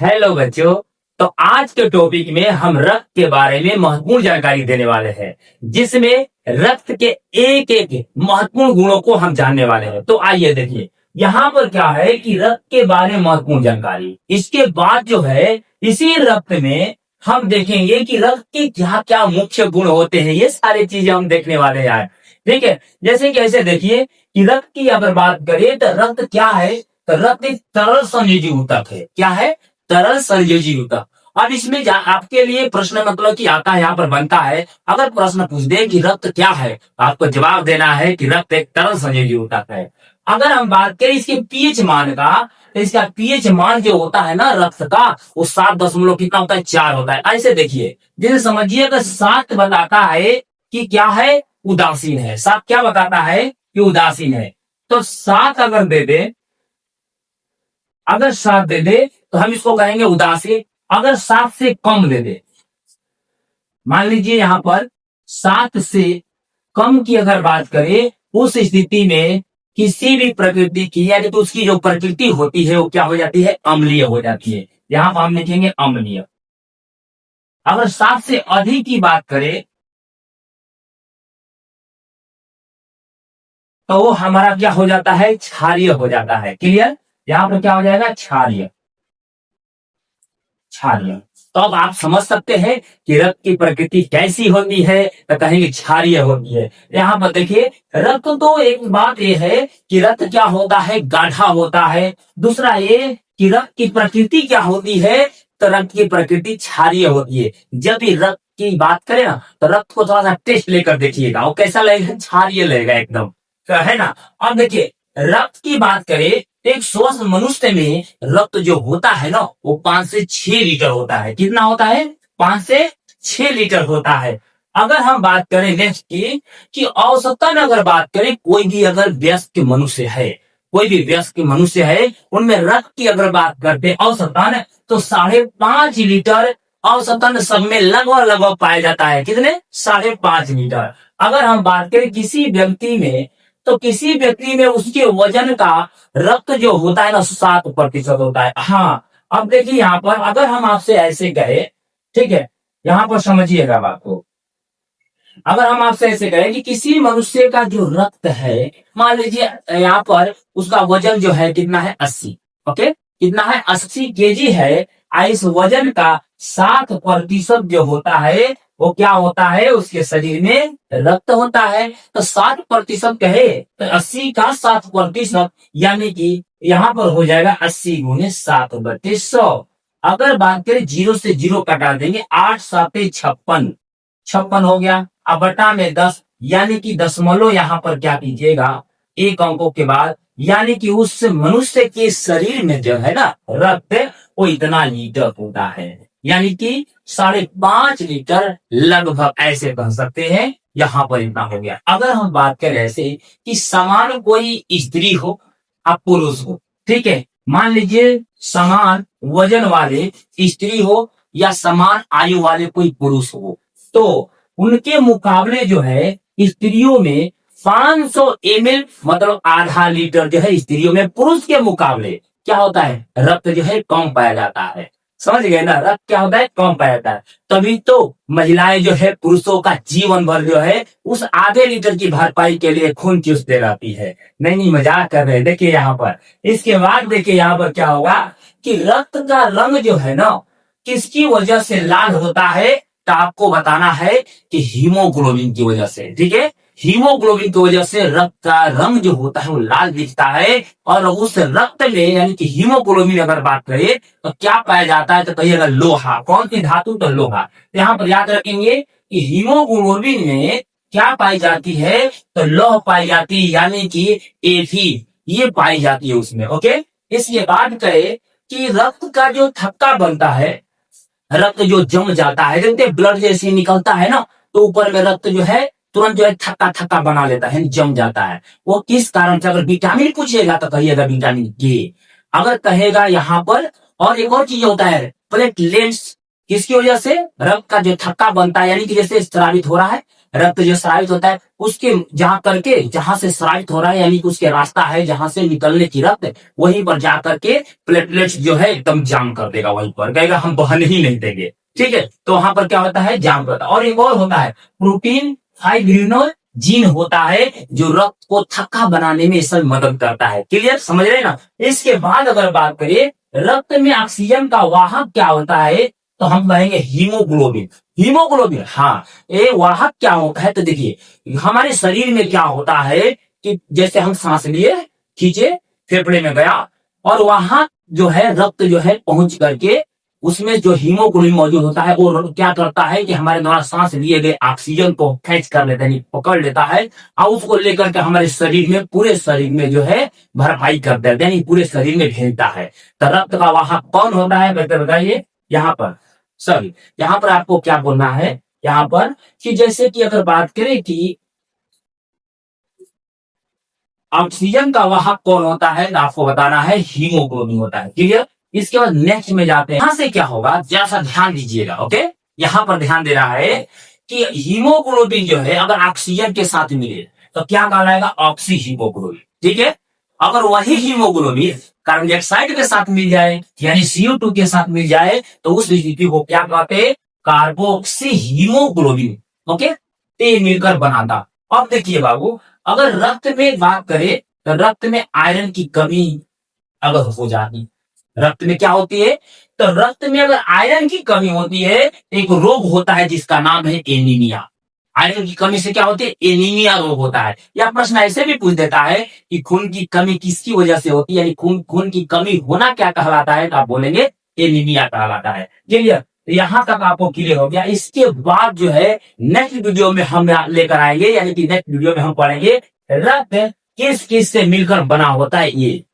Hello बच्चों। तो आज के टॉपिक में हम रक्त के बारे में महत्वपूर्ण जानकारी देने वाले हैं, जिसमें रक्त के एक एक महत्वपूर्ण गुणों को हम जानने वाले हैं। तो आइए देखिए, यहाँ पर क्या है कि रक्त के बारे में महत्वपूर्ण जानकारी। इसके बाद जो है, इसी रक्त में हम देखेंगे कि रक्त के क्या क्या मुख्य गुण होते हैं। ये सारी चीजें हम देखने वाले हैं। ठीक है, जैसे कि ऐसे देखिए कि रक्त की अगर बात करें तो रक्त क्या है। तो रक्त एक तरल संयोजी ऊतक है। क्या है? तरल संयोजी ऊतक। अब इसमें आपके लिए प्रश्न मतलब कि आता है, यहाँ पर बनता है, अगर प्रश्न पूछ दे कि रक्त क्या है, आपको जवाब देना है कि रक्त एक तरल संयोजी ऊतक है। अगर हम बात करें इसके पीएच मान का, तो इसका पीएच मान जो होता है ना रक्त का, वो 7 कितना होता है? 4 होता है। ऐसे देखिए, जैसे समझिए अगर 7 बताता है कि क्या है? उदासीन है। 7 क्या बताता है? कि उदासीन है। तो 7 अगर दे दे, अगर 7 दे दे तो हम इसको कहेंगे उदासीन। अगर 7 से कम दे दे, मान लीजिए यहां पर 7 से कम की अगर बात करें, उस स्थिति में किसी भी प्रकृति की, यानी तो उसकी जो प्रकृति होती है वो क्या हो जाती है? अम्लीय हो जाती है। यहां पर हम लिखेंगे अम्लीय। अगर 7 से अधिक की बात करें तो वो हमारा क्या हो जाता है? क्षारीय हो जाता है। क्लियर? यहां पर क्या हो जाएगा? क्षारीय। क्षारीय। तो अब आप समझ सकते हैं कि रक्त की प्रकृति कैसी होती है। तो कहेंगे क्षारीय होती है। यहाँ पर देखिए, रक्त तो एक बात ये है कि रक्त क्या होता है? गाढ़ा होता है। दूसरा ये कि रक्त की प्रकृति क्या होती है? तो रक्त की प्रकृति क्षारीय होती है। जब भी रक्त की बात करें ना, तो रक्त को थोड़ा सा टेस्ट लेकर देखिएगा, वो कैसा लगेगा? क्षारीय लगेगा एकदम। तो है ना। अब देखिए, रक्त की बात करें, एक स्वस्थ मनुष्य में रक्त जो होता है ना, वो 5 से 6 लीटर होता है। कितना होता है? 5 से 6 लीटर होता है। अगर हम बात करें नेक्स्ट की, कि औसतन अगर बात करें, कोई भी अगर वयस्क मनुष्य है, कोई भी वयस्क मनुष्य है, उनमें रक्त की अगर बात करते हैं औसतन, तो 5.5 लीटर औसतन सब में लगभग लगभग पाया जाता है। कितने? 5.5 लीटर। अगर हम बात करें किसी व्यक्ति में, तो किसी व्यक्ति में उसके वजन का रक्त जो होता है ना, 7% होता है। हाँ, अब देखिए यहाँ पर अगर हम आपसे ऐसे कहे, ठीक है, यहाँ पर समझिएगा बात को। अगर हम आपसे ऐसे कहें कि किसी मनुष्य का जो रक्त है, मान लीजिए यहाँ पर उसका वजन जो है कितना है? 80। ओके, कितना है? 80 kg है। इस वजन का 7% जो होता है, वो क्या होता है? उसके शरीर में रक्त होता है। तो 7% कहे तो 80 का 7%, यानी कि यहाँ पर हो जाएगा 80 गुने 7/100। अगर बात करें, 0 से 0 कटा देंगे, 8 7 56, 56 हो गया। अब बटा में 10, यानी कि दशमलव यहाँ पर क्या कीजिएगा? एक अंकों के बाद, यानी कि उस मनुष्य के शरीर में जो है ना रक्त, वो इतना लीटर होता है। यानी कि 5.5 लीटर लगभग, ऐसे कह सकते हैं। यहाँ पर इतना हो गया। अगर हम बात करें ऐसे कि समान कोई स्त्री हो, आप पुरुष हो, ठीक है, मान लीजिए समान वजन वाले स्त्री हो या समान आयु वाले कोई पुरुष हो, तो उनके मुकाबले जो है स्त्रियों में 500 ml, मतलब आधा लीटर जो है स्त्रियों में पुरुष के मुकाबले क्या होता है? रक्त जो है कम पाया जाता है। समझ गए ना? रक्त क्या होता है? कम पाया जाता है। तभी तो महिलाएं जो है पुरुषों का जीवन भर जो है उस आधे लीटर की भरपाई के लिए खून चूसते रहती है। नहीं नहीं, मजाक कर रहे हैं। देखिए यहाँ पर, इसके बाद देखिए यहाँ पर क्या होगा कि रक्त का रंग जो है ना, किसकी वजह से लाल होता है? तो आपको बताना है कि हीमोग्लोबिन की वजह से। ठीक है, हीमोग्लोबिन की वजह से रक्त का रंग जो होता है वो लाल दिखता है। और उस रक्त में, यानी कि हीमोग्लोबिन अगर बात करें, तो क्या पाया जाता है? तो कहिएगा लोहा। कौन सी धातु? तो लोहा। यहाँ पर याद रखेंगे कि हीमोग्लोबिन में क्या पाई जाती है? तो लौह पाई जाती है, यानी कि Fe ये पाई जाती है उसमें। ओके, इसके बाद कहे कि रक्त का जो थक्का बनता है, रक्त जो जम जाता है, देखते ब्लड जैसे निकलता है ना, तो ऊपर में रक्त जो है तुरंत जो है थक्का थक्का बना लेता है, जम जाता है। वो किस कारण से? अगर विटामिन पूछेगा तो कहिएगा विटामिन के। अगर कहेगा यहाँ पर, और एक और चीज होता है प्लेटलेट्स, किसकी वजह से? रक्त का जो थक्का बनता है, यानी कि जैसे स्रावित हो रहा है, रक्त जो स्रावित होता है उसके जहां से स्रावित हो रहा है, यानी कि उसके रास्ता है जहां से निकलने की रक्त, वहीं पर जाकर के प्लेटलेट्स जो है एकदम जाम कर देगा, वहीं पर कहेगा हम बहने ही नहीं देंगे। ठीक है, तो वहां पर क्या होता है, जाम करता है। और एक और होता है प्रोटीन फाइब्रिनोल जीन होता है, जो रक्त को थक्का बनाने में इसमें मदद करता है। क्लियर, समझ रहे हैं ना। इसके बाद अगर बात करें रक्त में ऑक्सीजन का वाहक क्या होता है, तो हम कहेंगे हीमोग्लोबिन। हीमोग्लोबिन, हाँ, ये वाहक क्या होता है, तो देखिए हमारे शरीर में क्या होता है कि जैसे हम सांस लिए, खींचे, फेफड़े में गया, और वहां जो है रक्त जो है पहुंच करके उसमें जो हीमोग्लोबिन मौजूद होता है वो क्या करता है कि हमारे द्वारा सांस लिए गए ऑक्सीजन को कैच कर लेता है, पकड़ लेता है, और उसको लेकर के हमारे शरीर में, पूरे शरीर में जो है भरपाई कर देता है, यानी पूरे शरीर में भेजता है। तो रक्त का वाहक कौन होता है, बताइए। यहाँ पर सॉरी, यहाँ पर आपको क्या बोलना है, यहाँ पर कि जैसे कि अगर बात करें कि ऑक्सीजन का वाहक कौन होता है, तो आपको बताना है हीमोग्लोबिन होता है। क्लियर। इसके बाद नेक्स्ट में जाते हैं, यहां से क्या होगा, जरा सा ध्यान दीजिएगा। ओके, यहां पर ध्यान देना है कि हीमोग्लोबिन जो है अगर ऑक्सीजन के साथ मिले तो क्या कहलाएगा, ऑक्सी हीमोग्लोबिन। ठीक है, अगर वही हीमोग्लोबिन कार्बन डाइऑक्साइड के साथ मिल जाए, यानी CO2 के साथ मिल जाए, तो उस स्थिति को क्या कहते हैं, कार्बोक्सी हीमोग्लोबिन। ओके, तो ये मिलकर बनाता। अब देखिए बाबू, अगर रक्त में बात करें तो रक्त में आयरन की कमी अगर हो जाती, रक्त में क्या होती है, तो रक्त में अगर आयरन की कमी होती है, एक रोग होता है जिसका नाम है एनीमिया। आयरन की कमी से क्या होती है, एनीमिया रोग होता है। या प्रश्न ऐसे भी पूछ देता है कि खून की कमी किसकी वजह से होती है, यानी खून की कमी होना क्या कहलाता है, तो आप बोलेंगे एनीमिया कहलाता है। क्लियर, यहां तक आपको क्लियर हो गया। इसके बाद जो है नेक्स्ट वीडियो में हम लेकर आएंगे, यानी कि नेक्स्ट वीडियो में हम पढ़ेंगे रक्त किस किस से मिलकर बना होता है ये।